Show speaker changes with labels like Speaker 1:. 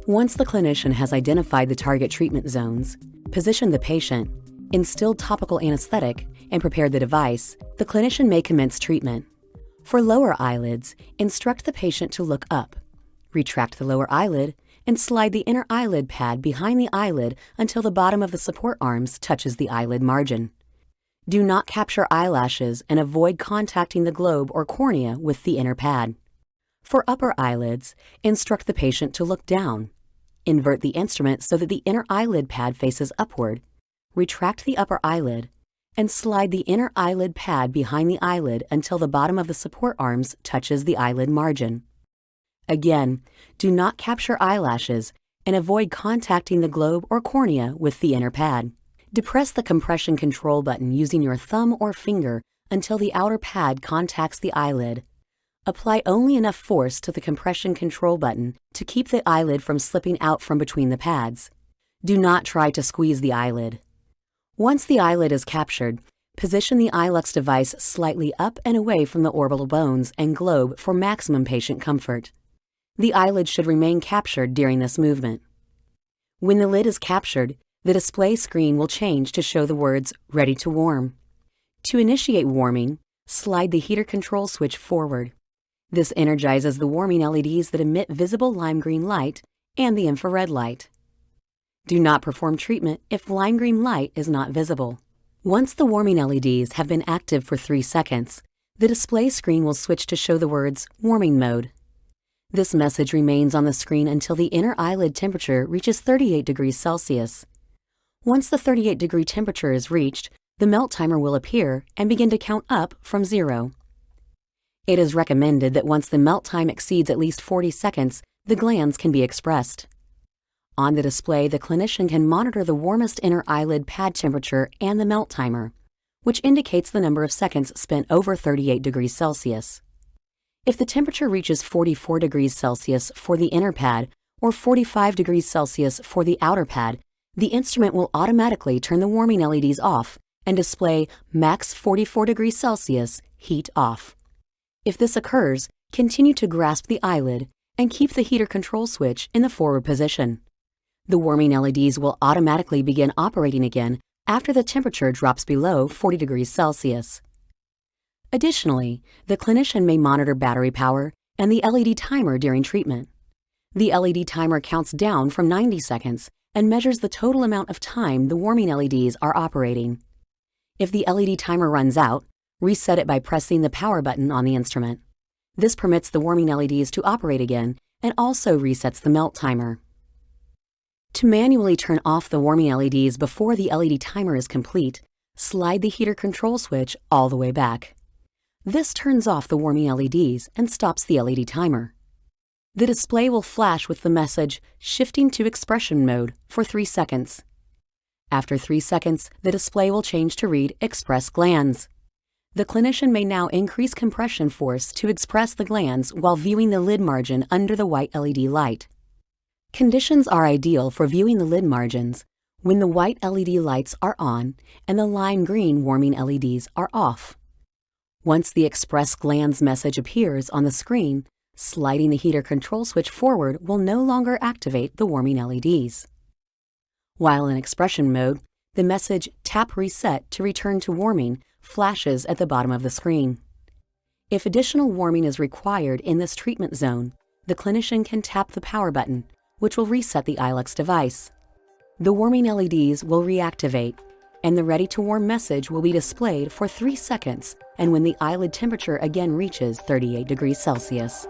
Speaker 1: Once the clinician has identified the target treatment zones, positioned the patient, instilled topical anesthetic, and prepared the device, the clinician may commence treatment. For lower eyelids, instruct the patient to look up. Retract the lower eyelid and slide the inner eyelid pad behind the eyelid until the bottom of the support arms touches the eyelid margin. Do not capture eyelashes and avoid contacting the globe or cornea with the inner pad. For upper eyelids, instruct the patient to look down. Invert the instrument so that the inner eyelid pad faces upward. Retract the upper eyelid and slide the inner eyelid pad behind the eyelid until the bottom of the support arms touches the eyelid margin. Again, do not capture eyelashes and avoid contacting the globe or cornea with the inner pad. Depress the compression control button using your thumb or finger until the outer pad contacts the eyelid. Apply only enough force to the compression control button to keep the eyelid from slipping out from between the pads. Do not try to squeeze the eyelid. Once the eyelid is captured, position the iLux device slightly up and away from the orbital bones and globe for maximum patient comfort. The eyelid should remain captured during this movement. When the lid is captured, the display screen will change to show the words "Ready to warm." To initiate warming, slide the heater control switch forward. This energizes the warming LEDs that emit visible lime green light and the infrared light. Do not perform treatment if lime green light is not visible. Once the warming LEDs have been active for 3 seconds, the display screen will switch to show the words "Warming Mode." This message remains on the screen until the inner eyelid temperature reaches 38 degrees Celsius. Once the 38-degree temperature is reached, the melt timer will appear and begin to count up from 0. It is recommended that once the melt time exceeds at least 40 seconds, the glands can be expressed. On the display, the clinician can monitor the warmest inner eyelid pad temperature and the melt timer, which indicates the number of seconds spent over 38 degrees Celsius. If the temperature reaches 44 degrees Celsius for the inner pad or 45 degrees Celsius for the outer pad, the instrument will automatically turn the warming LEDs off and display max 44 degrees Celsius, heat off. If this occurs, continue to grasp the eyelid and keep the heater control switch in the forward position. The warming LEDs will automatically begin operating again after the temperature drops below 40 degrees Celsius. Additionally, the clinician may monitor battery power and the LED timer during treatment. The LED timer counts down from 90 seconds and measures the total amount of time the warming LEDs are operating. If the LED timer runs out, reset it by pressing the power button on the instrument. This permits the warming LEDs to operate again and also resets the melt timer. To manually turn off the warming LEDs before the LED timer is complete, slide the heater control switch all the way back. This turns off the warming LEDs and stops the LED timer. The display will flash with the message "Shifting to Expression Mode" for 3 seconds. After 3 seconds, the display will change to read "Express Glands." The clinician may now increase compression force to express the glands while viewing the lid margin under the white LED light. Conditions are ideal for viewing the lid margins when the white LED lights are on and the lime green warming LEDs are off. Once the Express Glands message appears on the screen, sliding the heater control switch forward will no longer activate the warming LEDs. While in expression mode, the message "Tap Reset to return to warming" flashes at the bottom of the screen. If additional warming is required in this treatment zone, the clinician can tap the power button, which will reset the iLux device. The warming LEDs will reactivate, and the "Ready to Warm" message will be displayed for 3 seconds and when the eyelid temperature again reaches 38 degrees Celsius.